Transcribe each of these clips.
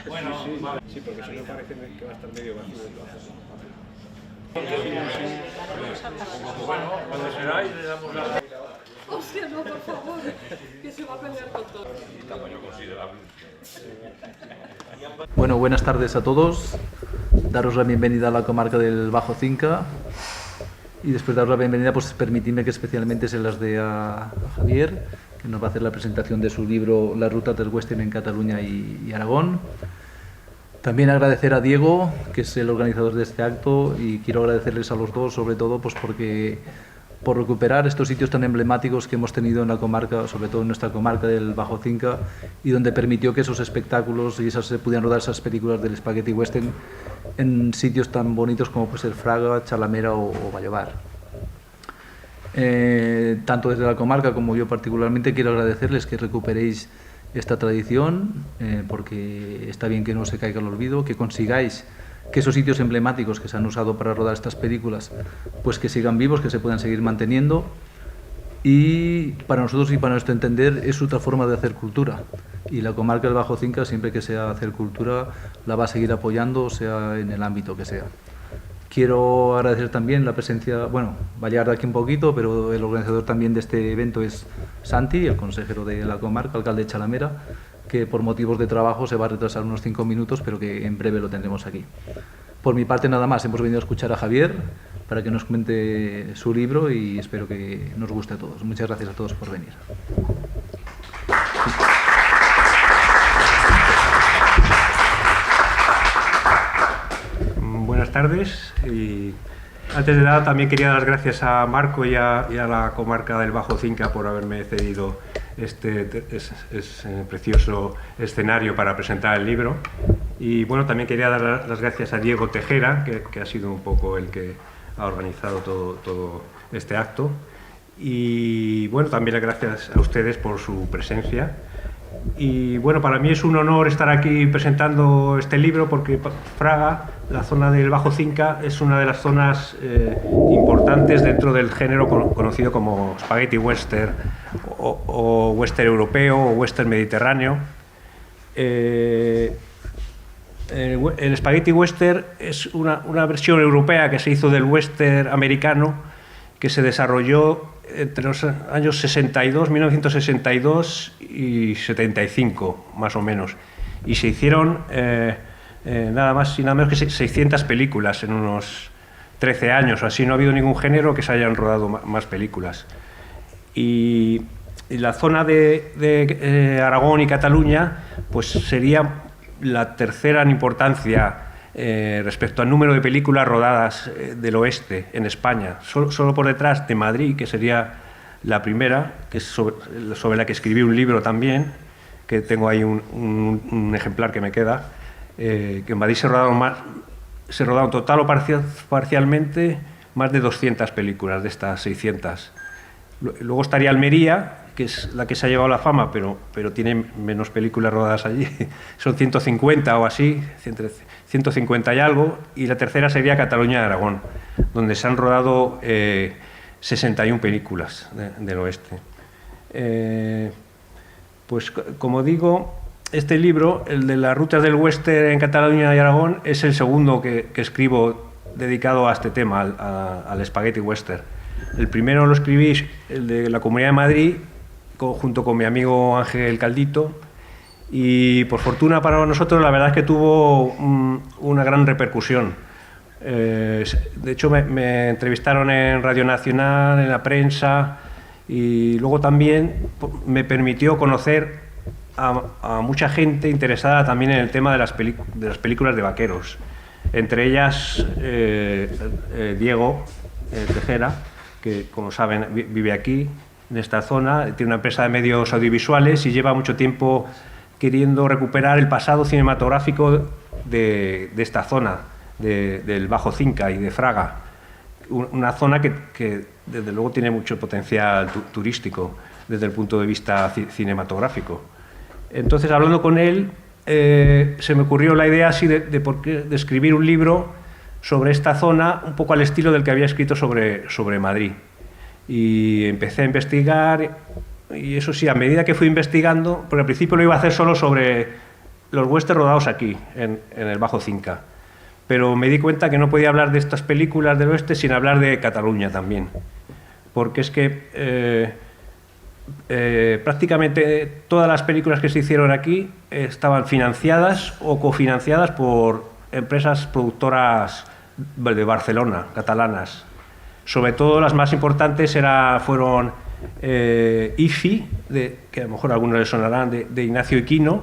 Bueno, vale. Sí, porque si no parece que va a estar medio vacío. Bueno, cuando seráis le damos la... Hostia, no, por favor, que se va a pelear con todo. Tamaño considerable. Bueno, buenas tardes a todos. Daros la bienvenida a la comarca del Bajo Cinca. Y después de daros la bienvenida, pues permitidme que especialmente se las dé a Javier, que nos va a hacer la presentación de su libro La ruta del western en Cataluña y Aragón. También agradecer a Diego, que es el organizador de este acto, y quiero agradecerles a los dos, sobre todo, pues por recuperar estos sitios tan emblemáticos que hemos tenido en la comarca, sobre todo en nuestra comarca del Bajo Cinca, y donde permitió que esos espectáculos y se pudieran rodar esas películas del Spaghetti Western en sitios tan bonitos como puede ser Fraga, Chalamera o Vallobar. Tanto desde la comarca como yo particularmente quiero agradecerles que recuperéis esta tradición, porque está bien que no se caiga al olvido, que consigáis que esos sitios emblemáticos que se han usado para rodar estas películas, pues que sigan vivos, que se puedan seguir manteniendo. Y para nosotros y para nuestro entender es otra forma de hacer cultura. Y la comarca del Bajo Cinca, siempre que sea hacer cultura, la va a seguir apoyando, sea en el ámbito que sea. Quiero agradecer también la presencia, bueno, va a llegar de aquí un poquito, pero el organizador también de este evento es Santi, el consejero de la comarca, alcalde de Chalamera, que por motivos de trabajo se va a retrasar unos 5 minutos, pero que en breve lo tendremos aquí. Por mi parte nada más, hemos venido a escuchar a Javier para que nos comente su libro y espero que nos guste a todos. Muchas gracias a todos por venir. Buenas tardes. Y antes de nada también quería dar las gracias a Marco y a la comarca del Bajo Cinca por haberme cedido este precioso escenario para presentar el libro. Y bueno, también quería dar las gracias a Diego Tejera, que ha sido un poco el que ha organizado todo este acto. Y bueno, también las gracias a ustedes por su presencia. Y bueno, para mí es un honor estar aquí presentando este libro porque Fraga, la zona del Bajo Cinca, es una de las zonas importantes dentro del género conocido como Spaghetti Western o Western europeo o Western mediterráneo. El Spaghetti Western es una versión europea que se hizo del Western americano, que se desarrolló entre los años 1962 y 75, más o menos. Y se hicieron nada más y nada menos que 600 películas en unos 13 años o así. No ha habido ningún género que se hayan rodado más películas. Y la zona de Aragón y Cataluña pues sería la tercera en importancia respecto al número de películas rodadas del oeste en España, solo por detrás de Madrid, que sería la primera, que es sobre la que escribí un libro también, que tengo ahí un ejemplar que me queda, que en Madrid se rodaron total o parcialmente más de 200 películas de estas 600. Luego estaría Almería, que es la que se ha llevado la fama, pero tiene menos películas rodadas allí, son 150 o así, 150 y algo, y la tercera sería Cataluña y Aragón, donde se han rodado 61 películas del oeste. Pues como digo, este libro, el de las rutas del western en Cataluña y Aragón, es el segundo que escribo dedicado a este tema, al Spaghetti Western. El primero lo escribí, el de la Comunidad de Madrid, junto con mi amigo Ángel Caldito, y por fortuna para nosotros la verdad es que tuvo una gran repercusión. De hecho me entrevistaron en Radio Nacional, en la prensa, y luego también me permitió conocer a mucha gente interesada también en el tema de las películas de vaqueros, entre ellas Diego Tejera, que como saben vive aquí en esta zona, tiene una empresa de medios audiovisuales y lleva mucho tiempo queriendo recuperar el pasado cinematográfico de esta zona, del Bajo Cinca y de Fraga, una zona que desde luego tiene mucho potencial turístico desde el punto de vista cinematográfico. Entonces, hablando con él, se me ocurrió la idea así de escribir un libro sobre esta zona, un poco al estilo del que había escrito sobre Madrid. Y empecé a investigar y eso sí, a medida que fui investigando, porque al principio lo iba a hacer solo sobre los westerns rodados aquí, en el Bajo Cinca, pero me di cuenta que no podía hablar de estas películas del oeste sin hablar de Cataluña también, porque es que prácticamente todas las películas que se hicieron aquí estaban financiadas o cofinanciadas por empresas productoras de Barcelona, catalanas. Sobre todo las más importantes fueron IFI, que a lo mejor a algunos les sonarán, de Ignacio Equino,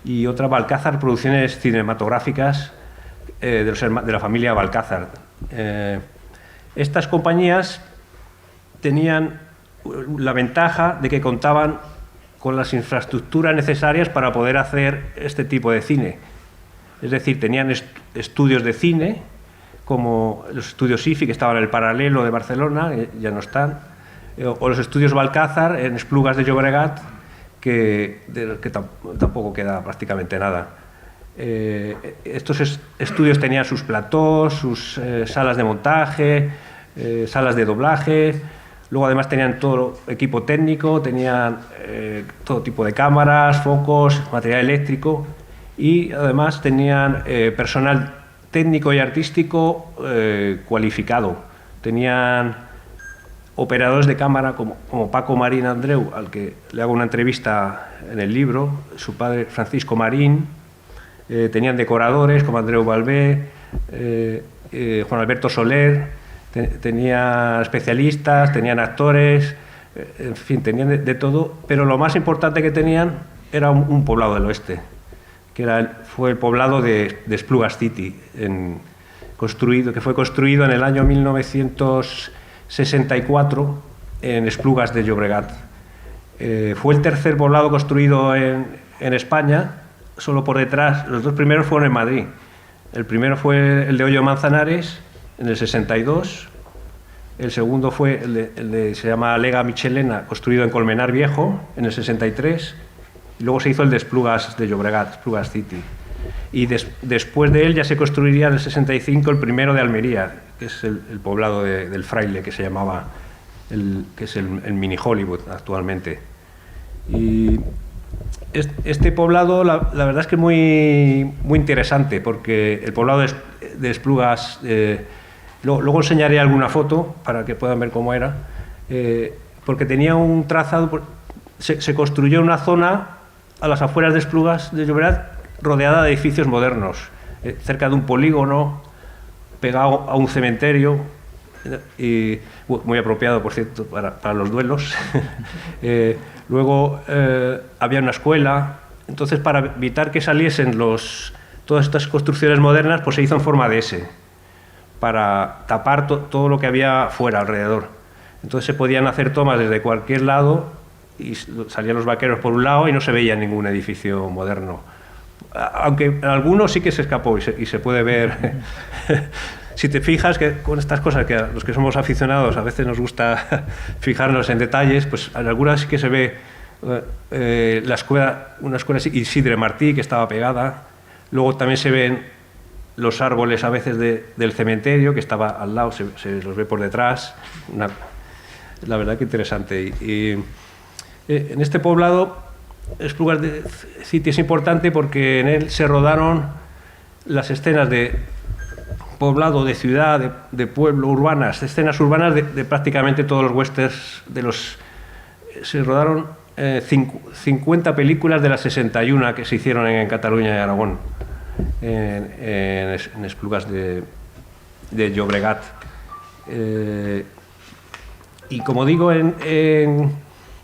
y otra Balcázar, Producciones Cinematográficas de la familia Balcázar. Estas compañías tenían la ventaja de que contaban con las infraestructuras necesarias para poder hacer este tipo de cine. Es decir, tenían estudios de cine, como los estudios IFI, que estaban en el Paralelo de Barcelona, ya no están, o los estudios Balcázar en Esplugas de Llobregat, que tampoco queda prácticamente nada. Estos estudios tenían sus platós, sus salas de montaje, salas de doblaje. Luego además tenían todo equipo técnico, tenían todo tipo de cámaras, focos, material eléctrico, y además tenían personal técnico y artístico cualificado. Tenían operadores de cámara como Paco Marín Andreu, al que le hago una entrevista en el libro, su padre Francisco Marín. Tenían decoradores como Andreu Balbé, Juan Alberto Soler. Tenían especialistas, tenían actores, en fin, tenían de todo, pero lo más importante que tenían era un poblado del oeste, que fue el poblado de Esplugas City, que fue construido en el año 1964 en Esplugas de Llobregat. Fue el tercer poblado construido en España, solo por detrás. Los dos primeros fueron en Madrid. El primero fue el de Hoyo Manzanares, en el 62, el segundo fue se llama Lega Michelena, construido en Colmenar Viejo, en el 63, y luego se hizo el de Esplugas de Llobregat, Esplugas City. Y después de él ya se construiría en el 65 el primero de Almería, que es el poblado del Fraile, que se llamaba, que es el mini Hollywood actualmente. Y este poblado, la verdad es que muy interesante, porque el poblado de Esplugas... Luego enseñaré alguna foto para que puedan ver cómo era, porque tenía un trazado, se construyó una zona a las afueras de Esplugas de Llobregat rodeada de edificios modernos, cerca de un polígono, pegado a un cementerio, y muy apropiado, por cierto, para los duelos. Luego había una escuela. Entonces, para evitar que saliesen todas estas construcciones modernas, pues se hizo en forma de S, para tapar todo lo que había fuera, alrededor. Entonces se podían hacer tomas desde cualquier lado y salían los vaqueros por un lado y no se veía ningún edificio moderno. Aunque en algunos sí que se escapó y se puede ver. Si te fijas que con estas cosas, que a los que somos aficionados a veces nos gusta fijarnos en detalles, pues en algunas sí que se ve una escuela Isidre Martí, que estaba pegada. Luego también se ven los árboles a veces del cementerio, que estaba al lado, se los ve por detrás. La verdad que interesante. Y en este poblado, Esplugas de City, es importante porque en él se rodaron las escenas de poblado, de ciudad, de pueblo, urbanas, escenas urbanas de prácticamente todos los westerns. Se rodaron 50 películas de las 61 que se hicieron en Cataluña y Aragón, en Esplugas de Llobregat. Y como digo,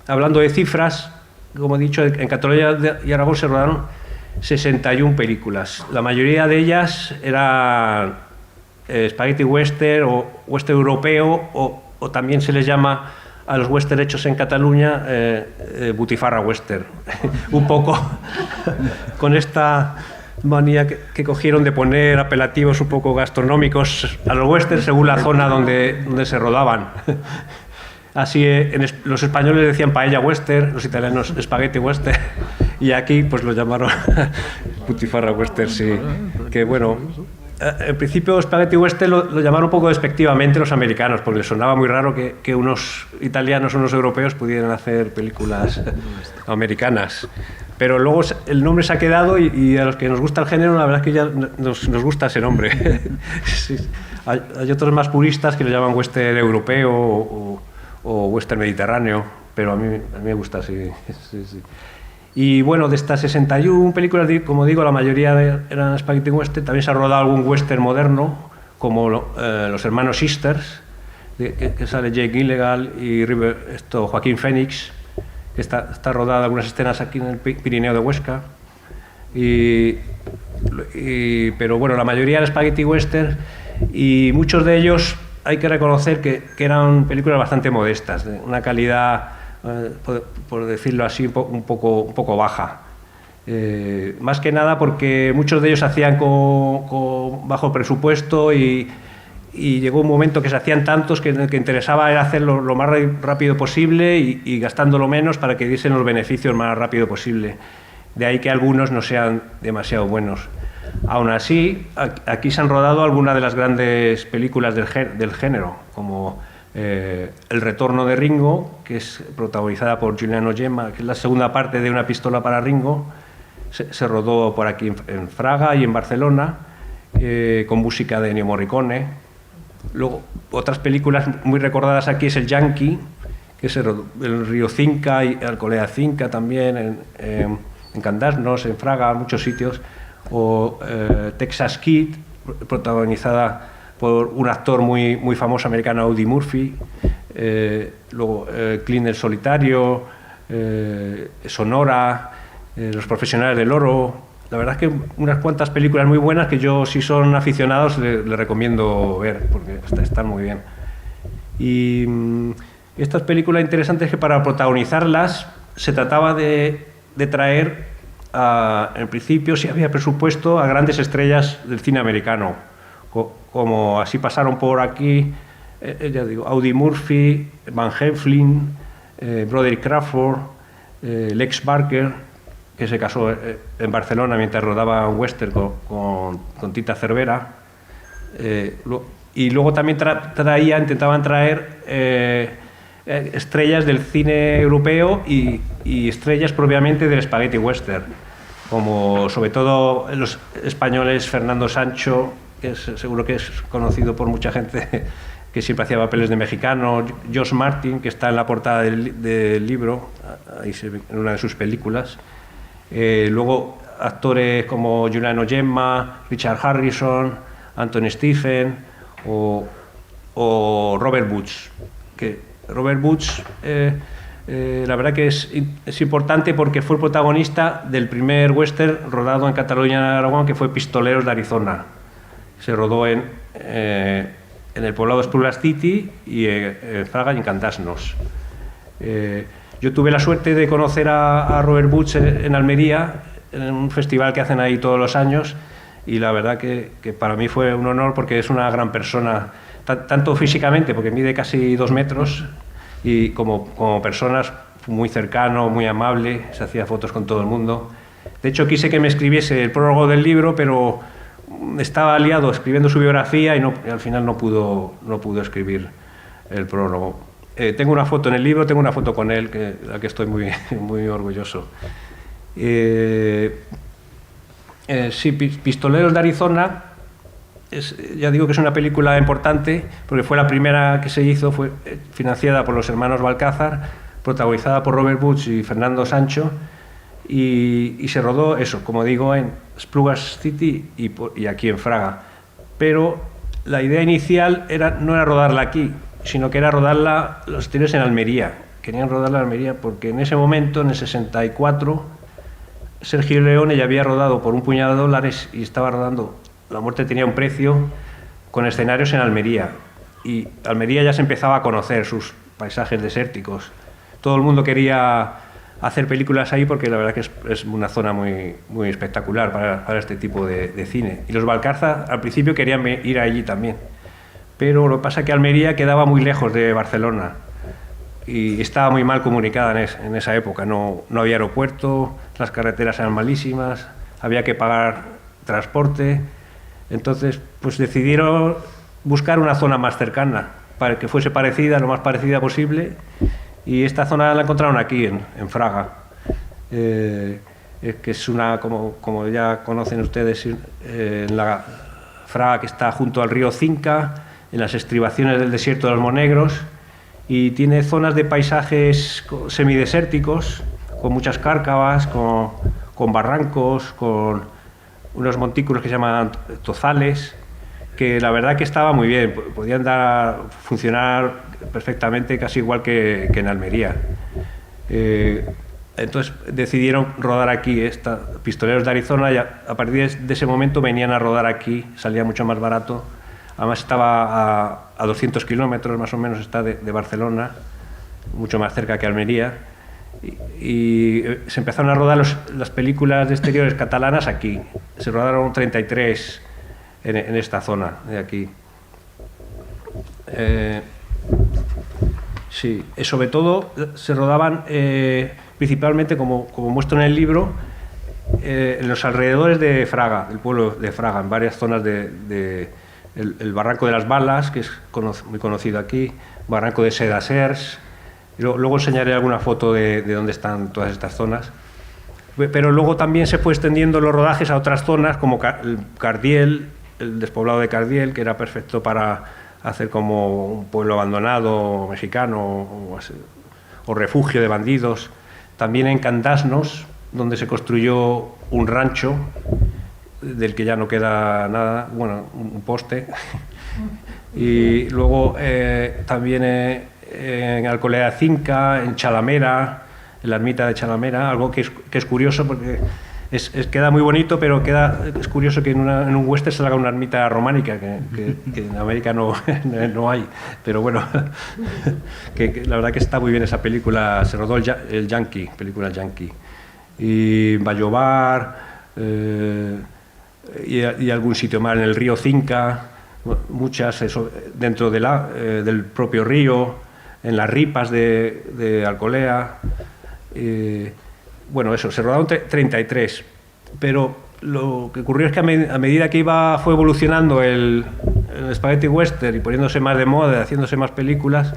hablando de cifras, como he dicho, en Cataluña y Aragón se rodaron 61 películas. La mayoría de ellas eran spaghetti western o western europeo, o también se les llama a los western hechos en Cataluña butifarra western. Un poco con esta manía que cogieron de poner apelativos un poco gastronómicos a los westerns según la zona donde se rodaban. Así los españoles decían paella western, los italianos espagueti western, y aquí pues lo llamaron butifarra western, sí. Que bueno, En principio Spaghetti Western lo llamaron un poco despectivamente los americanos, porque les sonaba muy raro que unos italianos o unos europeos pudieran hacer películas americanas. Pero luego el nombre se ha quedado y a los que nos gusta el género, la verdad es que ya nos gusta ese nombre. Sí. Hay otros más puristas que lo llaman western europeo o western mediterráneo, pero a mí me gusta así. Sí. Y bueno, de estas 61 películas, como digo, la mayoría eran Spaghetti Western. También se ha rodado algún western moderno, como Los Hermanos Sisters, que sale Jake Gyllenhaal y Joaquín Phoenix, que está rodada algunas escenas aquí en el Pirineo de Huesca. Pero bueno, la mayoría era Spaghetti Western, y muchos de ellos hay que reconocer que eran películas bastante modestas, de una calidad, por decirlo así, un poco baja. Más que nada porque muchos de ellos se hacían con bajo presupuesto y llegó un momento que se hacían tantos que interesaba era hacerlo lo más rápido posible y gastándolo menos para que diesen los beneficios más rápido posible. De ahí que algunos no sean demasiado buenos. Aún así, aquí se han rodado algunas de las grandes películas del género, como El retorno de Ringo, que es protagonizada por Giuliano Gemma, que es la segunda parte de Una pistola para Ringo. Se rodó por aquí en Fraga y en Barcelona, con música de Ennio Morricone. Luego, otras películas muy recordadas aquí es El Yankee, que se rodó en Río Cinca y Alcolea Cinca también, en Candasnos, en Fraga, muchos sitios. O Texas Kid, protagonizada por un actor muy famoso americano, Audie Murphy. Luego Clint el Solitario, Sonora, Los Profesionales del Oro. La verdad es que unas cuantas películas muy buenas que yo, si son aficionados, les recomiendo ver, porque están muy bien. Y estas películas interesantes que para protagonizarlas se trataba de traer, en principio, si había presupuesto, a grandes estrellas del cine americano, como así pasaron por aquí, ya digo, Audie Murphy, Van Heflin, Broderick Crawford, Lex Barker, que se casó en Barcelona mientras rodaba un western con Tita Cervera, y luego también intentaban traer estrellas del cine europeo y estrellas propiamente del spaghetti western, como sobre todo los españoles Fernando Sancho, que seguro que es conocido por mucha gente, que siempre hacía papeles de mexicano, Josh Martin, que está en la portada del libro, ahí se ve en una de sus películas. Luego actores como Giuliano Gemma, Richard Harrison, Anthony Stephen o Robert Woods. Robert Woods, la verdad que es importante porque fue el protagonista del primer western rodado en Cataluña y Aragón, que fue Pistoleros de Arizona. Se rodó en el poblado de Esplugas City y en Fraga y en Candasnos. Yo tuve la suerte de conocer a Robert Woods en Almería, en un festival que hacen ahí todos los años, y la verdad que para mí fue un honor porque es una gran persona, tanto físicamente, porque mide casi 2 metros, y como personas muy cercano, muy amable, se hacía fotos con todo el mundo. De hecho, quise que me escribiese el prólogo del libro, pero estaba liado escribiendo su biografía y al final no pudo escribir el prólogo. Tengo una foto en el libro, tengo una foto con él, de la que estoy muy orgulloso. Sí, Pistoleros de Arizona, ya digo que es una película importante, porque fue la primera que se hizo, fue financiada por los hermanos Balcázar, protagonizada por Robert Woods y Fernando Sancho, y se rodó eso, como digo, en Esplugas City y aquí en Fraga. Pero la idea inicial no era rodarla aquí, sino que era rodarla los estudios en Almería. Querían rodarla en Almería porque en ese momento, en el 64, Sergio Leone ya había rodado por un puñado de dólares y estaba rodando La muerte tenía un precio, con escenarios en Almería. Y Almería ya se empezaba a conocer sus paisajes desérticos. Todo el mundo quería hacer películas ahí porque la verdad que es una zona muy espectacular para este tipo de cine. Y los Balcázar al principio querían ir allí también. Pero lo que pasa es que Almería quedaba muy lejos de Barcelona y estaba muy mal comunicada en esa época. No había aeropuerto, las carreteras eran malísimas, había que pagar transporte. Entonces, pues decidieron buscar una zona más cercana, para que fuese parecida, lo más parecida posible, y esta zona la encontraron aquí, en Fraga, que es una, como ya conocen ustedes, en la Fraga que está junto al río Cinca, en las estribaciones del desierto de los Monegros, y tiene zonas de paisajes semidesérticos, con muchas cárcavas, con barrancos, con unos montículos que se llaman tozales, que la verdad que estaba muy bien, podían funcionar perfectamente, casi igual que en Almería. Entonces decidieron rodar aquí, Pistoleros de Arizona, y a partir de ese momento venían a rodar aquí, salía mucho más barato. Además estaba a 200 kilómetros más o menos, está de Barcelona, mucho más cerca que Almería, y se empezaron a rodar las películas de exteriores catalanas aquí. Se rodaron 33 en esta zona de aquí. Sí, sobre todo se rodaban principalmente, como muestro en el libro, en los alrededores de Fraga, del pueblo de Fraga, en varias zonas el Barranco de las Balas, que es muy conocido aquí, Barranco de Sedasers. Luego enseñaré alguna foto de dónde están todas estas zonas. Pero luego también se fue extendiendo los rodajes a otras zonas, como Cardiel, el despoblado de Cardiel, que era perfecto para hacer como un pueblo abandonado mexicano o refugio de bandidos. También en Candasnos, donde se construyó un rancho del que ya no queda nada, bueno, un poste. Y luego también en Alcolea de Cinca, en Chalamera, en la ermita de Chalamera, algo que es curioso porque queda muy bonito, pero es curioso que en un western se haga una ermita románica, que en América no hay, pero bueno, que la verdad que está muy bien esa película. Se rodó el Yankee, película Yankee, y Vallobar, y algún sitio más en el río Cinca, muchas dentro del propio río, en las ripas de Alcolea. Bueno, se rodaron 33, pero lo que ocurrió es que a medida que fue evolucionando el Spaghetti Western y poniéndose más de moda, haciéndose más películas,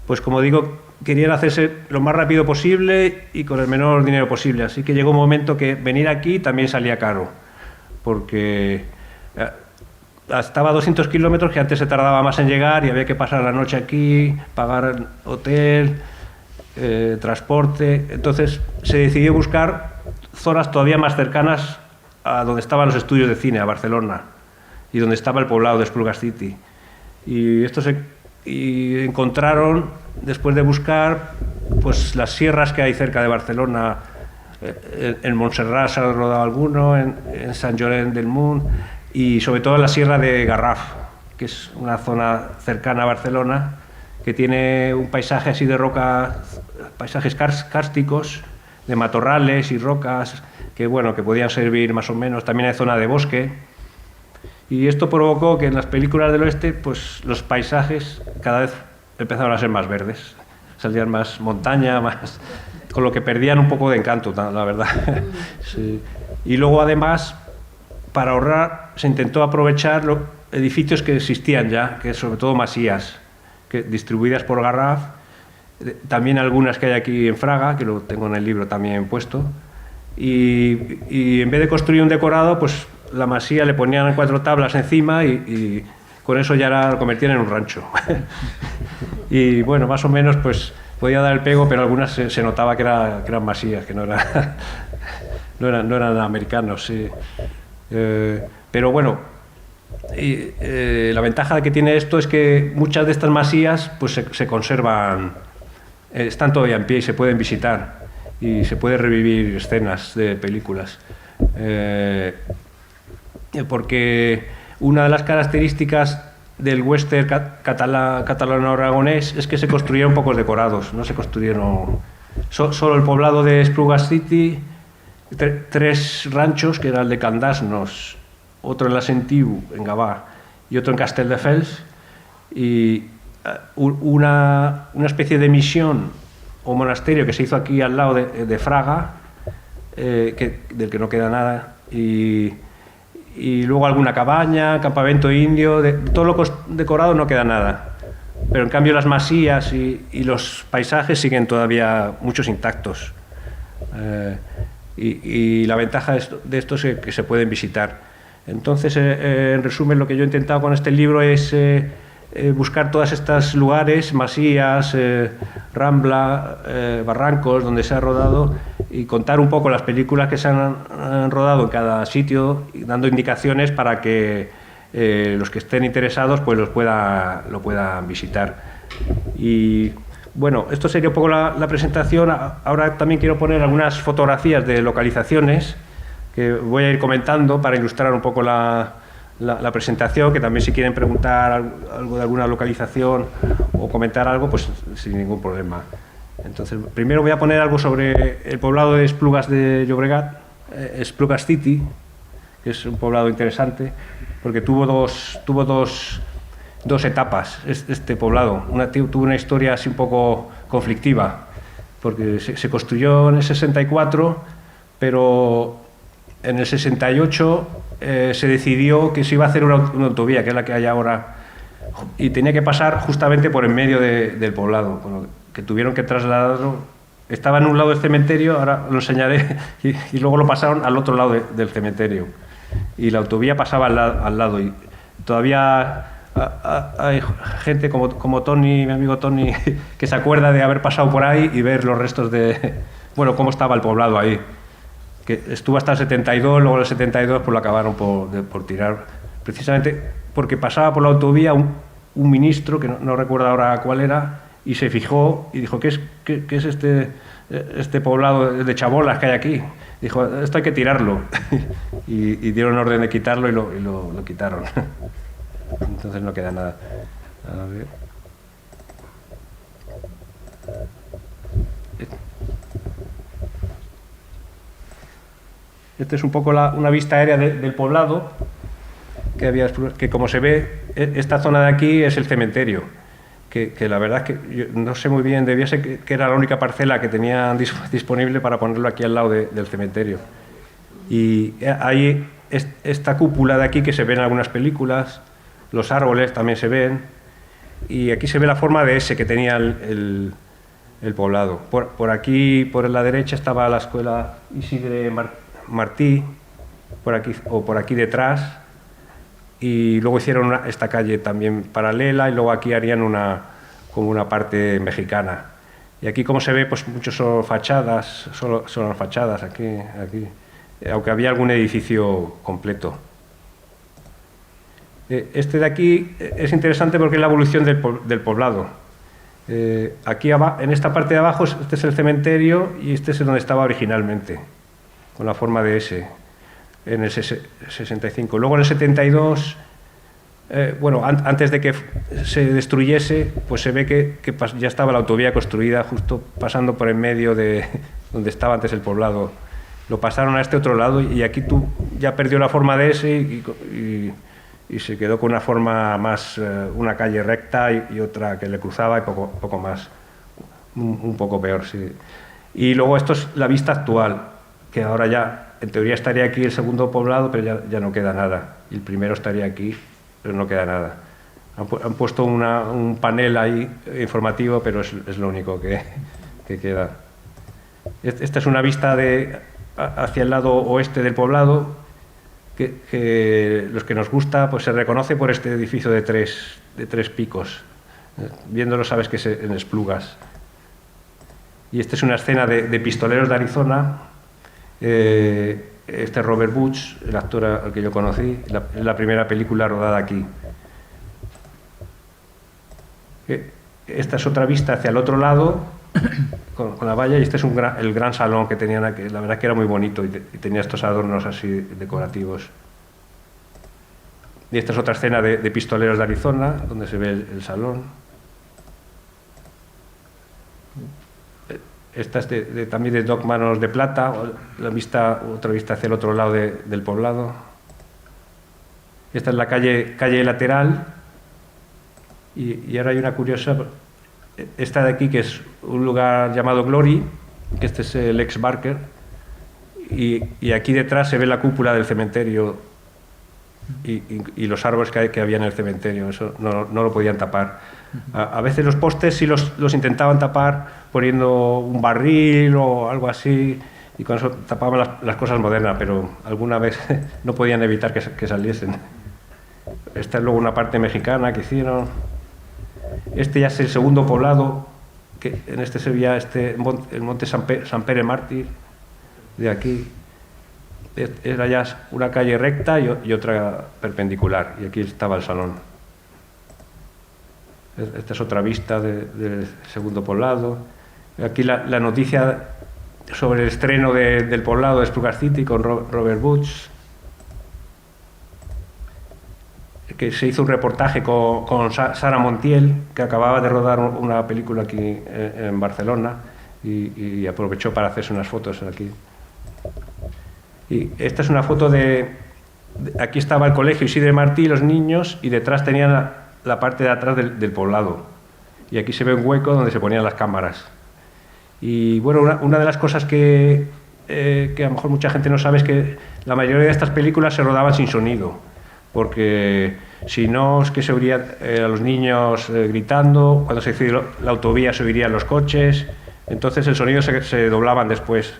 pues como digo, querían hacerse lo más rápido posible y con el menor dinero posible. Así que llegó un momento que venir aquí también salía caro, porque estaba a 200 kilómetros, que antes se tardaba más en llegar y había que pasar la noche aquí, pagar hotel, transporte. Entonces se decidió buscar zonas todavía más cercanas a donde estaban los estudios de cine, a Barcelona, y donde estaba el poblado de Esplugas City. Y encontraron, después de buscar, pues las sierras que hay cerca de Barcelona. En Montserrat se ha rodado alguno, en Sant Llorenç del Munt, y sobre todo en la sierra de Garraf, que es una zona cercana a Barcelona, que tiene un paisaje así de roca, paisajes kársticos, de matorrales y rocas, que podían servir más o menos. También hay zona de bosque, y esto provocó que en las películas del oeste, pues los paisajes cada vez empezaron a ser más verdes, salían más montaña, con lo que perdían un poco de encanto, la verdad. Sí. Y luego, además, para ahorrar, se intentó aprovechar los edificios que existían ya, que sobre todo masías, distribuidas por Garraf, también algunas que hay aquí en Fraga, que lo tengo en el libro también puesto, y en vez de construir un decorado, pues la masía le ponían 4 tablas encima y con eso ya lo convertían en un rancho. Y bueno, más o menos pues podía dar el pego, pero algunas se notaba que eran masías, que no eran americanos. Sí. Pero bueno, la ventaja que tiene esto es que muchas de estas masías pues se conservan, están todavía en pie y se pueden visitar, y se puede revivir escenas de películas. Porque una de las características del western catalano-aragonés es que se construyeron pocos decorados, no se construyeron solo el poblado de Esplugas City, 3 ranchos, que era el de Candasnos, otro en la Sentiu, en Gavà, y otro en Castelldefels, y una especie de misión o monasterio que se hizo aquí al lado de Fraga, del que no queda nada, y y luego alguna cabaña, campamento indio, todo lo decorado no queda nada. Pero en cambio las masías y los paisajes siguen todavía muchos intactos. Y la ventaja de esto es que se pueden visitar. Entonces, en resumen, lo que yo he intentado con este libro es buscar todos estos lugares, masías, Rambla, barrancos, donde se ha rodado, y contar un poco las películas que se han rodado en cada sitio, dando indicaciones para que los que estén interesados pues lo puedan visitar. Y bueno, esto sería un poco la presentación. Ahora también quiero poner algunas fotografías de localizaciones que voy a ir comentando para ilustrar un poco la presentación, que también si quieren preguntar algo de alguna localización o comentar algo, pues sin ningún problema. Entonces, primero voy a poner algo sobre el poblado de Esplugas de Llobregat, Esplugas City, que es un poblado interesante, porque tuvo dos etapas este poblado. Tuvo una historia así un poco conflictiva, porque se construyó en el 64, pero en el 68 se decidió que se iba a hacer una autovía, que es la que hay ahora, y tenía que pasar justamente por en medio del poblado, con lo que tuvieron que trasladarlo. Estaba en un lado del cementerio, ahora lo enseñaré, y luego lo pasaron al otro lado del cementerio. Y la autovía pasaba al lado. Y todavía hay gente como Tony, mi amigo Tony, que se acuerda de haber pasado por ahí y ver los restos bueno, cómo estaba el poblado ahí. Que estuvo hasta el 72, luego en el 72 pues lo acabaron por tirar, precisamente porque pasaba por la autovía un ministro, que no recuerdo ahora cuál era, y se fijó y dijo: ¿qué es este poblado de chabolas que hay aquí? Dijo: esto hay que tirarlo. y dieron orden de quitarlo y lo quitaron. Entonces no queda nada. A ver. Esta es un poco una vista aérea del poblado, que como se ve, esta zona de aquí es el cementerio, que la verdad es que yo no sé muy bien, debía ser que era la única parcela que tenían disponible para ponerlo aquí al lado del cementerio. Y hay esta cúpula de aquí que se ve en algunas películas, los árboles también se ven, y aquí se ve la forma de S que tenía el poblado. Por aquí, por la derecha, estaba la escuela Isidre Martí, por aquí detrás, y luego hicieron esta calle también paralela, y luego aquí harían como una parte mexicana. Y aquí, como se ve, pues muchos son fachadas, son fachadas aquí, aunque había algún edificio completo. Este de aquí es interesante porque es la evolución del poblado. Aquí en esta parte de abajo, este es el cementerio y este es donde estaba originalmente, con la forma de S, en el 65. Luego en el 72, bueno, antes de que se destruyese, pues se ve que ya estaba la autovía construida justo pasando por en medio de donde estaba antes el poblado. Lo pasaron a este otro lado y aquí ya perdió la forma de S y se quedó con una forma más, una calle recta y otra que le cruzaba y poco más, un poco peor, sí. Y luego esto es la vista actual, que ahora ya, en teoría estaría aquí el segundo poblado, pero ya no queda nada. Y el primero estaría aquí, pero no queda nada. Han puesto un panel ahí informativo, pero es lo único que queda. Esta es una vista hacia el lado oeste del poblado, que los que nos gusta, pues se reconoce por este edificio de tres picos. Viéndolo sabes que es en Esplugas. Y esta es una escena de Pistoleros de Arizona. Este es Robert Butch, el actor al que yo conocí, es la primera película rodada aquí. Esta es otra vista hacia el otro lado, con la valla, y este es el gran salón que tenían aquí. La verdad que era muy bonito y tenía estos adornos así decorativos. Y esta es otra escena de Pistoleros de Arizona, donde se ve el salón. Esta es también de Doc Manos de Plata, otra vista hacia el otro lado del poblado. Esta es la calle lateral, y ahora hay una curiosa, esta de aquí, que es un lugar llamado Glory, que este es el ex Barker, y aquí detrás se ve la cúpula del cementerio y los árboles que había en el cementerio, eso no lo podían tapar. A veces los postes sí los intentaban tapar poniendo un barril o algo así, y con eso tapaban las cosas modernas, pero alguna vez no podían evitar que saliesen. Esta es luego una parte mexicana que hicieron. Este ya es el segundo poblado, que en este se veía el monte San Pere Mártir, de aquí. Era ya una calle recta y otra perpendicular, y aquí estaba el salón. Esta es otra vista del segundo poblado. Aquí la noticia sobre el estreno del poblado de Sprugar City con Robert Butch, que se hizo un reportaje con Sara Montiel, que acababa de rodar una película aquí en Barcelona, y aprovechó para hacerse unas fotos aquí. Y esta es una foto aquí estaba el colegio Isidre Martí, los niños, y detrás tenían la parte de atrás del poblado. Y aquí se ve un hueco donde se ponían las cámaras. Y bueno, una de las cosas que a lo mejor mucha gente no sabe es que la mayoría de estas películas se rodaban sin sonido, porque si no es que se oiría a los niños gritando, cuando se hizo la autovía se oirían los coches, entonces el sonido se doblaban después.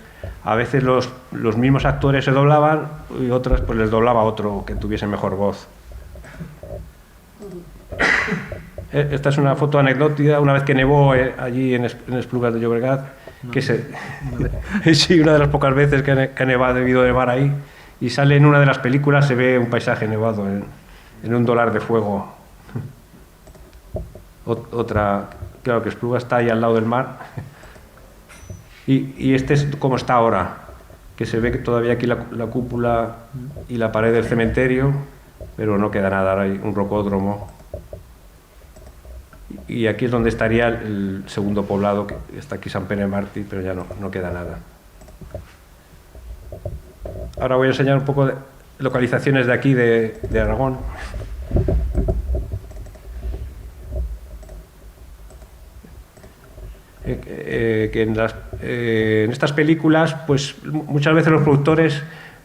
A veces los mismos actores se doblaban y otras pues les doblaba otro que tuviese mejor voz. Esta es una foto anecdótica, una vez que nevó allí en Esplugas de Llobregat, sí, una de las pocas veces que ha nevado, debido a nevar ahí, y sale en una de las películas, se ve un paisaje nevado en un dólar de fuego. Otra, claro que Esplugas está ahí al lado del mar. Y este es como está ahora, que se ve que todavía aquí la cúpula y la pared del cementerio, pero no queda nada, ahora hay un rocódromo. Y aquí es donde estaría el segundo poblado, que está aquí San Pere Mártir, pero ya no queda nada. Ahora voy a enseñar un poco de localizaciones de aquí, de Aragón. Que en estas películas, pues muchas veces los productores,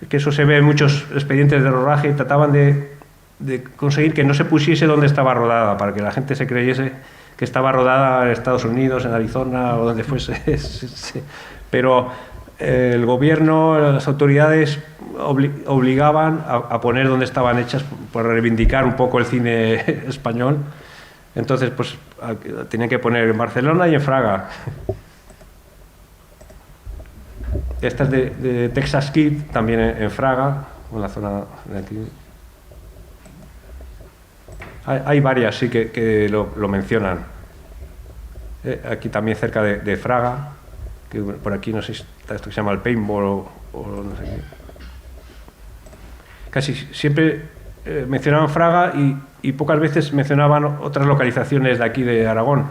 que eso se ve en muchos expedientes de rodaje, trataban de conseguir que no se pusiese donde estaba rodada, para que la gente se creyese que estaba rodada en Estados Unidos, en Arizona o donde fuese. Pero el gobierno, las autoridades obligaban a poner donde estaban hechas por reivindicar un poco el cine español. Entonces, pues tenían que poner en Barcelona y en Fraga. Esta es de Texas Kid, también en Fraga, en la zona de aquí. Hay varias, sí, que lo mencionan. Aquí también cerca de Fraga, que por aquí no sé si está esto que se llama el paintball o no sé qué. Casi siempre mencionaban Fraga y pocas veces mencionaban otras localizaciones de aquí de Aragón.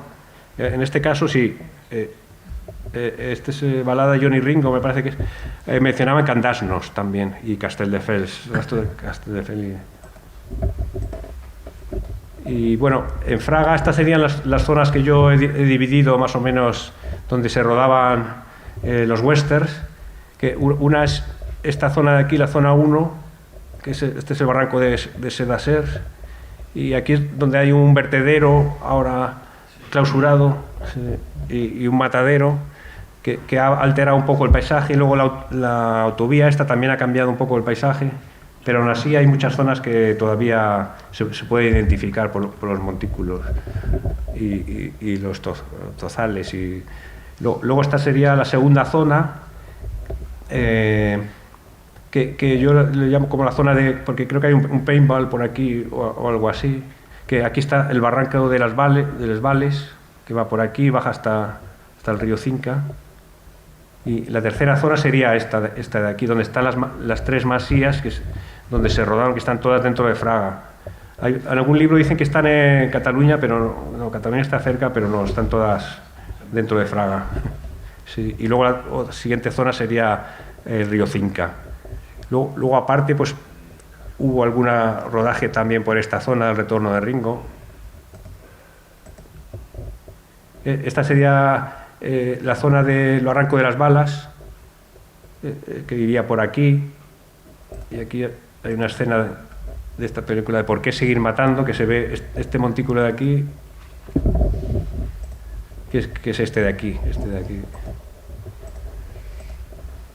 En este caso sí. Este es balada de Johnny Ringo, me parece que es. Mencionaban Candasnos también y Castelldefels, el resto de Castelldefels. Y bueno, en Fraga estas serían las zonas que yo he dividido más o menos donde se rodaban los westerns, que una es esta zona de aquí, la zona 1, que este es el barranco de Sedaser, y aquí es donde hay un vertedero ahora clausurado, y un matadero que ha alterado un poco el paisaje, y luego la autovía esta también ha cambiado un poco el paisaje. Pero aún así hay muchas zonas que todavía se puede identificar por los montículos y los tozales. Luego esta sería la segunda zona, que yo le llamo como la zona de... porque creo que hay un paintball por aquí o algo así, que aquí está el barranco de Les Vales, que va por aquí, baja hasta el río Cinca. Y la tercera zona sería esta de aquí, donde están las tres masías donde se rodaron, que están todas dentro de Fraga. En algún libro dicen que están en Cataluña, pero no, Cataluña está cerca, pero no, están todas dentro de Fraga. Sí, y luego la siguiente zona sería el río Cinca. Luego aparte, pues hubo alguna rodaje también por esta zona, el retorno de Ringo. Esta sería la zona del barranco de las Balas, que iría por aquí, y aquí hay una escena de esta película de ¿Por qué seguir matando?, que se ve este montículo de aquí, que es este de aquí,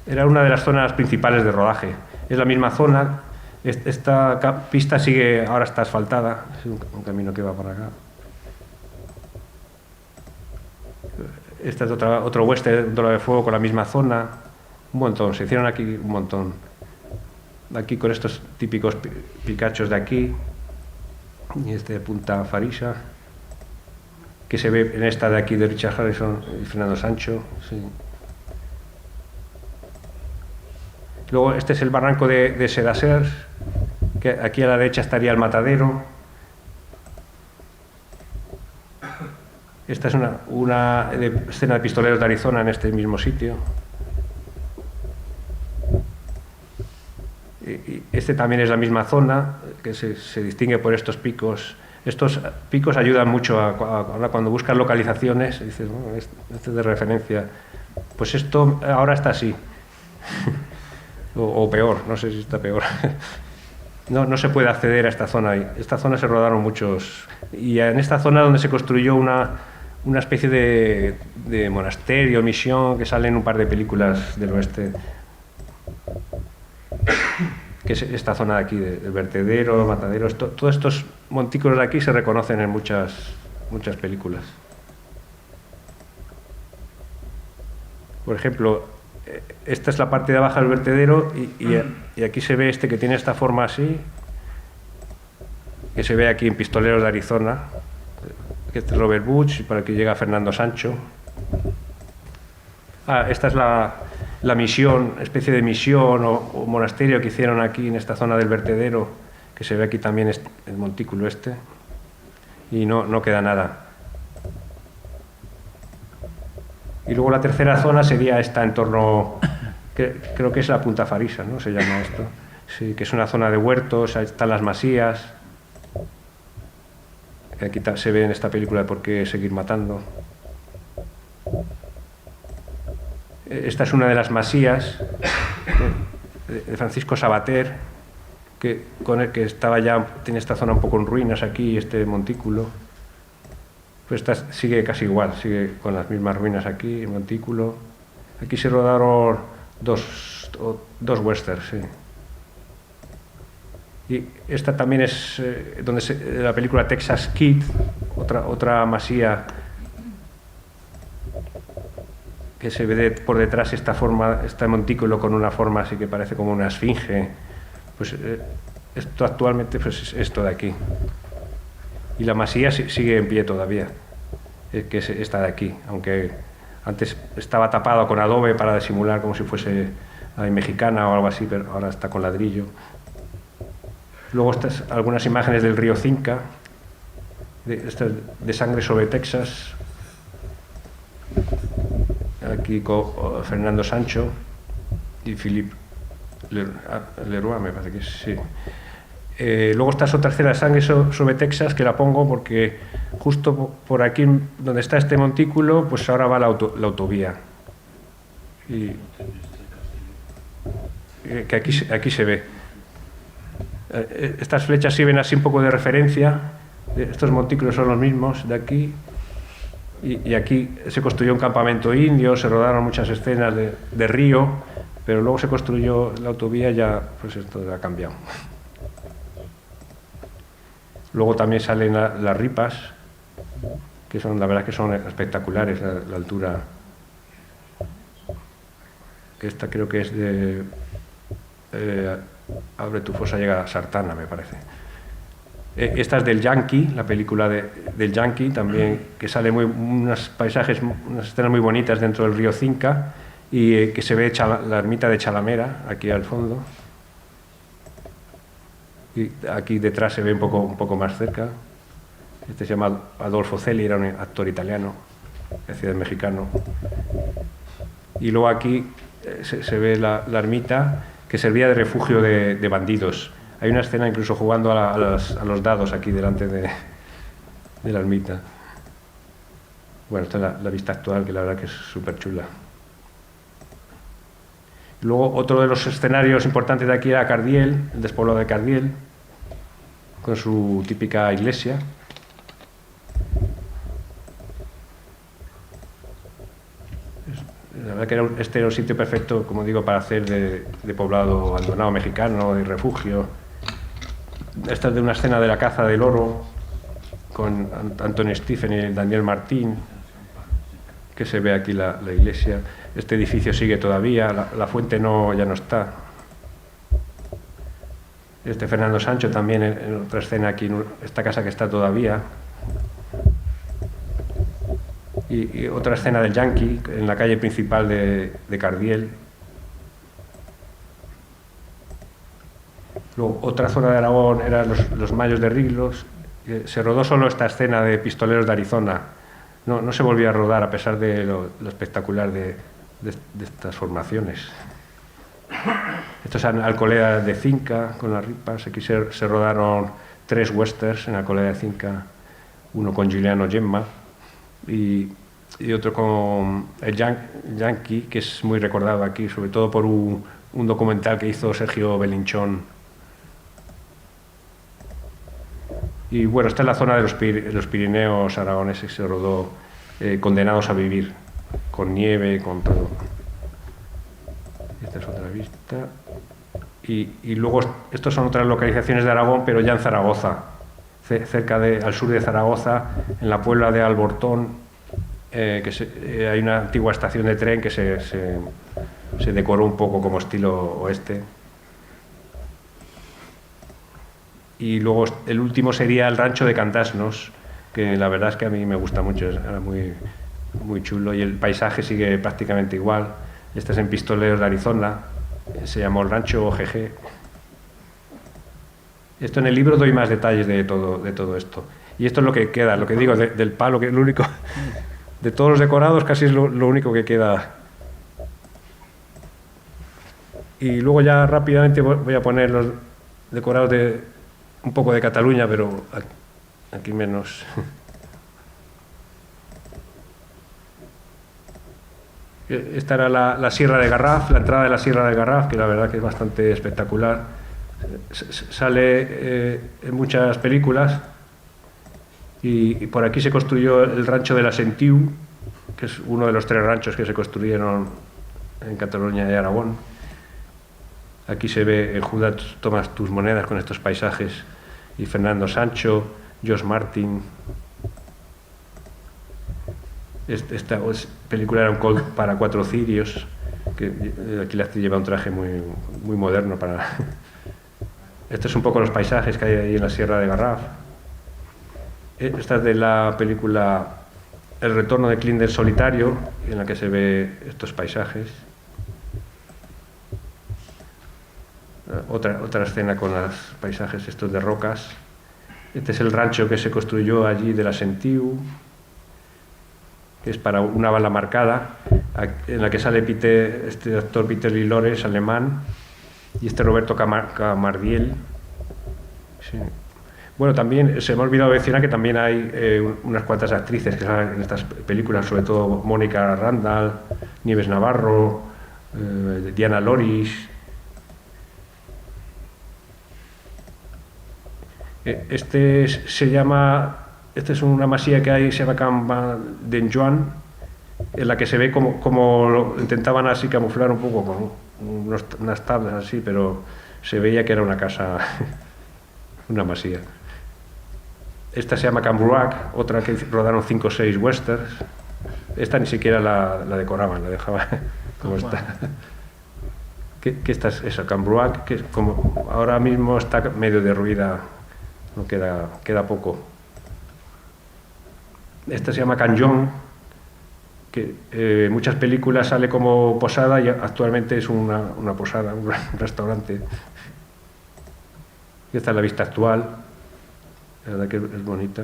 Era una de las zonas principales de rodaje. Es la misma zona. Esta pista sigue, ahora está asfaltada, es un camino que va para acá. Este es otro western, Duelo de Fuego, con la misma zona. Un montón, se hicieron aquí un montón. Aquí con estos típicos picachos de aquí. Y este de Punta Farisa, que se ve en esta de aquí de Richard Harrison y Fernando Sancho. Sí. Luego este es el barranco de Sedasers, que aquí a la derecha estaría el matadero. Esta es una escena de Pistoleros de Arizona en este mismo sitio. Y este también es la misma zona, que se distingue por estos picos. Estos picos ayudan mucho ahora cuando buscas localizaciones, dices, bueno, este es de referencia. Pues esto ahora está así. o peor, no sé si está peor. No se puede acceder a esta zona. Esta zona se rodaron muchos. Y en esta zona donde se construyó una especie de monasterio, misión, que sale en un par de películas del oeste, que es esta zona de aquí, del vertedero, mataderos. Todos estos montículos de aquí se reconocen en muchas películas. Por ejemplo, esta es la parte de abajo del vertedero y aquí se ve este que tiene esta forma así, que se ve aquí en Pistoleros de Arizona, que este es Robert Butch, y por aquí llega Fernando Sancho. Esta es la misión, especie de misión o monasterio que hicieron aquí en esta zona del vertedero, que se ve aquí también el montículo este, y no queda nada. Y luego la tercera zona sería esta en torno, creo que es la Punta Farisa, ¿no? Se llama esto. Sí, que es una zona de huertos, ahí están las masías. Aquí se ve en esta película de Por qué seguir matando. Esta es una de las masías de Francisco Sabater, con el que estaba ya, tiene esta zona un poco en ruinas aquí, este montículo. Pues esta sigue casi igual, sigue con las mismas ruinas aquí, el montículo. Aquí se rodaron dos westerns, sí. Y esta también es la película Texas Kid, otra masía que se ve por detrás esta forma, este montículo con una forma así que parece como una esfinge. Pues esto actualmente pues, es esto de aquí. Y la masía sigue en pie todavía, que es esta de aquí, aunque antes estaba tapado con adobe para disimular como si fuese mexicana o algo así, pero ahora está con ladrillo. Luego estas algunas imágenes del río Cinca, de Sangre sobre Texas, aquí con Fernando Sancho y Philippe Leroy, me parece que es, sí. Luego está su tercera Sangre sobre Texas, que la pongo porque justo por aquí donde está este montículo, pues ahora va la autovía. Y que aquí se ve. Estas flechas sirven así un poco de referencia. Estos montículos son los mismos de aquí. Y aquí se construyó un campamento indio, se rodaron muchas escenas de río, pero luego se construyó la autovía y ya pues esto ha cambiado. Luego también salen las ripas, que son, la verdad que son espectaculares, la altura. Esta creo que es de Abre tu fosa, llega a Sartana, me parece. Esta es del Yankee, la película del Yankee, también, que sale unos paisajes, unas escenas muy bonitas dentro del río Cinca, y que se ve la ermita de Chalamera, aquí al fondo. Y aquí detrás se ve un poco más cerca. Este se llama Adolfo Celi, era un actor italiano, es mexicano. Y luego aquí se ve la ermita, que servía de refugio de bandidos. Hay una escena incluso jugando a los dados aquí delante de la ermita. Bueno, esta es la vista actual, que la verdad que es súper chula. Luego otro de los escenarios importantes de aquí era Cardiel, el despoblado de Cardiel. con su típica iglesia. La verdad que este era un sitio perfecto, como digo, para hacer de poblado abandonado mexicano, de refugio. Esta es de una escena de la caza del oro con Anthony Stephen y Daniel Martín, que se ve aquí la iglesia. Este edificio sigue todavía, la fuente ya no está. Este Fernando Sancho también en otra escena aquí, en esta casa que está todavía. Y otra escena del Yankee en la calle principal de Cardiel. Luego, otra zona de Aragón eran los Mayos de Riglos. Se rodó solo esta escena de Pistoleros de Arizona. No se volvió a rodar a pesar de lo espectacular de estas formaciones. Esto es en Alcolea de Cinca con las ripas. Aquí se rodaron 3 westerns en Alcolea de Cinca, uno con Giuliano Gemma y otro con el Yankee, que es muy recordado aquí, sobre todo por un documental que hizo Sergio Belinchón. Y bueno, esta es la zona de los Pirineos aragoneses, se rodó Condenados a vivir, con nieve, con todo. Esta es otra vista. Y luego, estos son otras localizaciones de Aragón, pero ya en Zaragoza, cerca al sur de Zaragoza, en la Puebla de Albortón, hay una antigua estación de tren que se decoró un poco como estilo oeste. Y luego el último sería el rancho de Cantasnos, que la verdad es que a mí me gusta mucho, era muy, muy chulo y el paisaje sigue prácticamente igual. Este es en Pistoleros de Arizona, se llamó el rancho GG. Esto en el libro doy más detalles de todo esto. Y esto es lo que queda, lo que digo del palo, que es lo único, de todos los decorados casi es lo único que queda. Y luego ya rápidamente voy a poner los decorados un poco de Cataluña, pero aquí menos. Esta era la Sierra de Garraf, la entrada de la Sierra de Garraf, que la verdad que es bastante espectacular. Sale en muchas películas y por aquí se construyó el rancho de la Sentiu, que es uno de los 3 ranchos que se construyeron en Cataluña y Aragón. Aquí se ve Judas tomas tus monedas con estos paisajes y Fernando Sancho, George Martin. Esta película era un Colt para 4 cirios, que aquí la lleva un traje muy, muy moderno para... Estos son un poco los paisajes que hay ahí en la Sierra de Garraf. Esta es de la película El retorno de Clint del Solitario, en la que se ve estos paisajes. Otra escena con los paisajes estos de rocas. Este es el rancho que se construyó allí de la Sentiu, que es para una bala marcada, en la que sale este actor Peter Lilores, alemán, y este Roberto Camardiel. Sí. Bueno, también se me ha olvidado mencionar que también hay unas cuantas actrices que salen en estas películas, sobre todo Mónica Randall, Nieves Navarro, Diana Loris. Este es una masía que hay, se llama Can d'en Joan, en la que se ve como lo intentaban así camuflar un poco con unas tablas así, pero se veía que era una casa, una masía. Esta se llama Can Bruac, otra que rodaron 5 o 6 westerns. Esta ni siquiera la decoraban, la dejaban como está. Que esta es esa, Can Bruac, que como ahora mismo está medio derruida, no queda poco. Esta se llama Can John, que en muchas películas sale como posada y actualmente es una posada, un restaurante. Y esta es la vista actual, la verdad que es bonita.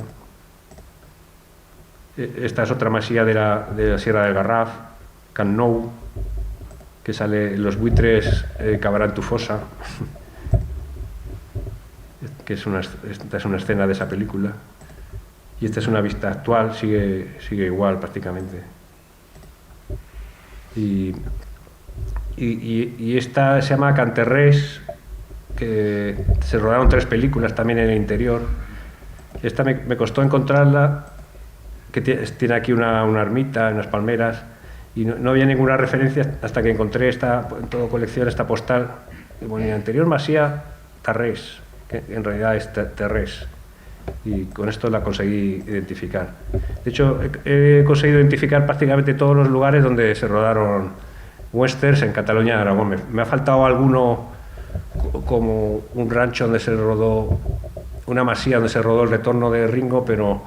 Esta es otra masía de la Sierra del Garraf, Can Nou, que sale Los buitres cavarán tu fosa, que esta es una escena de esa película. Y esta es una vista actual, sigue igual prácticamente. Y esta se llama Canterrés, que se rodaron 3 películas también en el interior. Esta me costó encontrarla, que tiene aquí una ermita, unas palmeras, y no había ninguna referencia hasta que encontré en toda colección esta postal. Bueno, en el anterior Masía Tarrés, que en realidad es Terrés, y con esto la conseguí identificar. De hecho, he conseguido identificar prácticamente todos los lugares donde se rodaron westerns en Cataluña y Aragón. Me ha faltado alguno, como un rancho donde se rodó, una masía donde se rodó El retorno de Ringo, pero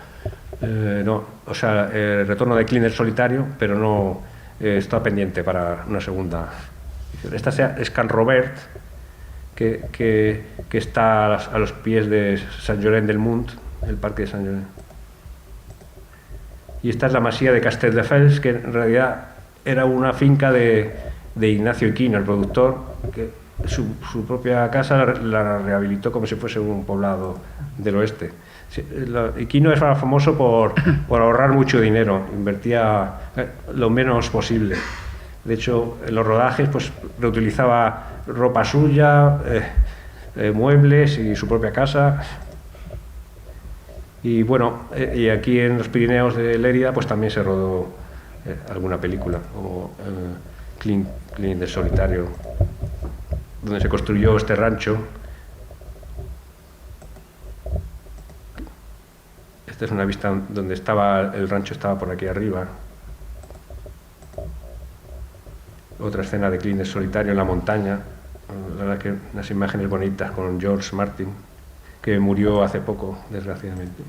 no, o sea, El retorno de Clint el solitario, pero no, está pendiente para una segunda. Esta es Can Robert, que está a los pies de Sant Llorenç del Munt, el parque de Sant Llorenç. Y esta es la masía de Castelldefels, que en realidad era una finca de Ignacio Iquino, el productor, que su propia casa la rehabilitó como si fuese un poblado del oeste. Iquino es famoso por ahorrar mucho dinero, invertía lo menos posible. De hecho, en los rodajes pues reutilizaba ropa suya, muebles y su propia casa. Y bueno, y aquí en los Pirineos de Lérida pues también se rodó alguna película, como Clint el solitario, donde se construyó este rancho. Esta es una vista donde el rancho estaba por aquí arriba. Otra escena de Clint el solitario en la montaña. La verdad que unas imágenes bonitas con George Martin, que murió hace poco, desgraciadamente.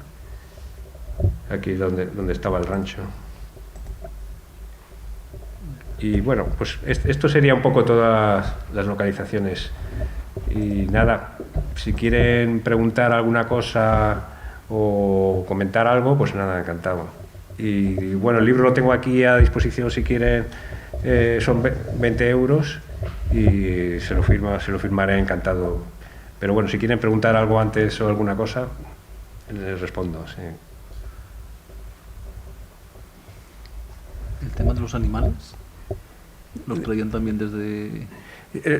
Aquí donde estaba el rancho. Y bueno, pues esto sería un poco todas las localizaciones. Y nada, si quieren preguntar alguna cosa o comentar algo, pues nada, encantado. Y bueno, el libro lo tengo aquí a disposición si quieren, son 20 euros y se lo firmaré encantado. Pero bueno, si quieren preguntar algo antes o alguna cosa, les respondo, sí. ¿El tema de los animales? ¿Los traían también desde...?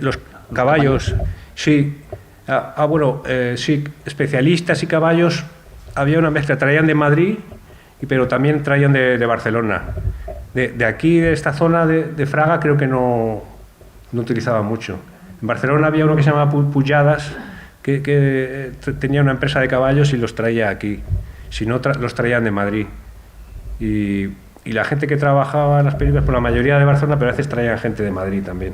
Los caballos, sí. Bueno, sí, especialistas y caballos, había una mezcla, traían de Madrid, pero también traían de Barcelona. De aquí, de esta zona de Fraga, creo que no utilizaban mucho. En Barcelona había uno que se llamaba Pujadas, que tenía una empresa de caballos y los traía aquí. Si no, los traían de Madrid. Y la gente que trabajaba en las películas, por la mayoría de Barcelona, pero a veces traían gente de Madrid también.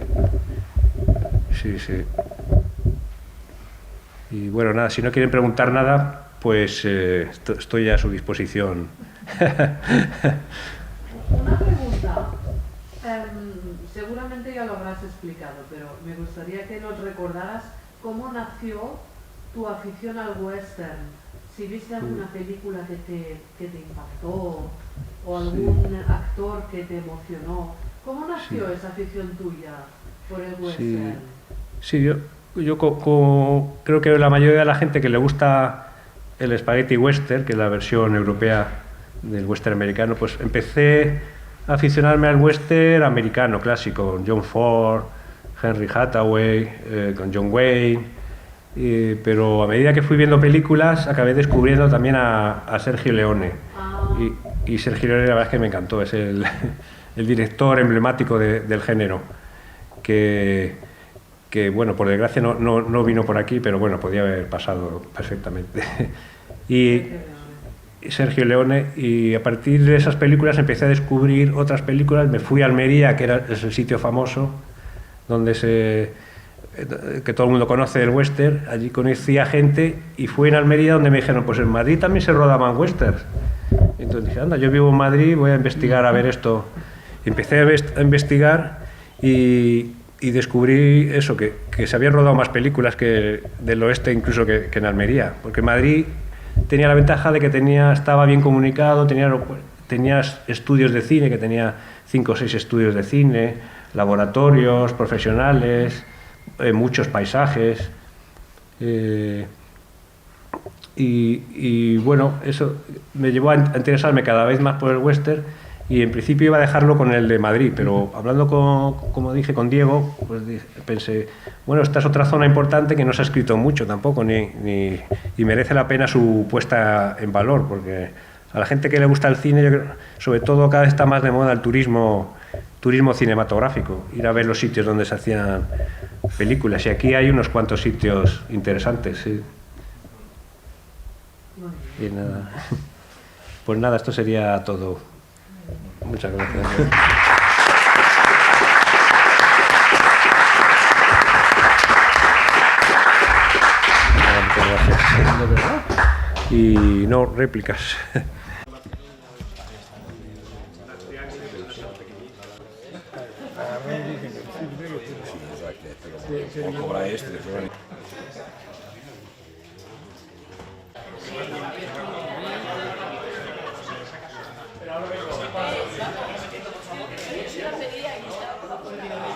Sí, sí. Y bueno, nada, si no quieren preguntar nada, pues estoy a su disposición. Una pregunta. Seguramente ya lo habrás explicado, pero me gustaría que nos recordaras cómo nació tu afición al western. Si viste alguna película que te impactó o algún actor que te emocionó. ¿Cómo nació esa afición tuya por el western? Sí, yo creo que la mayoría de la gente que le gusta el spaghetti western, que es la versión europea del western americano, pues empecé a aficionarme al western americano clásico, con John Ford, Henry Hathaway, con John Wayne. Pero a medida que fui viendo películas acabé descubriendo también a Sergio Leone. Y Sergio Leone la verdad es que me encantó, es el director emblemático del género, que bueno, por desgracia no vino por aquí, pero bueno, podía haber pasado perfectamente. Y Sergio Leone, y a partir de esas películas empecé a descubrir otras películas. Me fui a Almería, que es el sitio famoso donde que todo el mundo conoce del western. Allí conocí a gente y fue en Almería donde me dijeron, pues en Madrid también se rodaban westerns. Entonces dije, anda, yo vivo en Madrid, voy a investigar a ver esto. Empecé a investigar y descubrí eso, que se habían rodado más películas que del oeste incluso que en Almería, porque Madrid tenía la ventaja de que estaba bien comunicado, tenía estudios de cine, que tenía 5 o 6 estudios de cine, laboratorios profesionales, muchos paisajes, y bueno, eso me llevó a interesarme cada vez más por el western. y en principio iba a dejarlo con el de Madrid, pero hablando como dije, con Diego, pues pensé, bueno, esta es otra zona importante que no se ha escrito mucho tampoco, y merece la pena su puesta en valor, porque a la gente que le gusta el cine, yo creo, sobre todo cada vez está más de moda el turismo cinematográfico, ir a ver los sitios donde se hacían películas, y aquí hay unos cuantos sitios interesantes, sí. Y nada. Pues nada, esto sería todo. Muchas gracias. Muchas gracias. Y no, réplicas.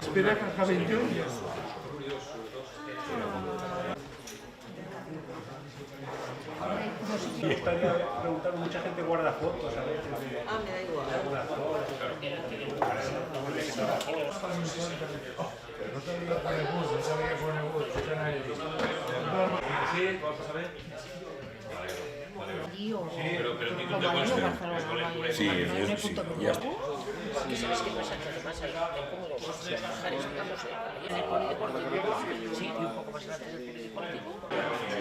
Espera caja 21. Sí, estaría preguntando, mucha gente guarda fotos a veces. Ah, me da igual. No sabía poner bus, no sabía poner bus. Sí, vamos a ver. Sí, ya está. Que sabes que pasa que además hay como los bares, digamos, en el polideportivo, sí, y un poco más adelante del polideportivo.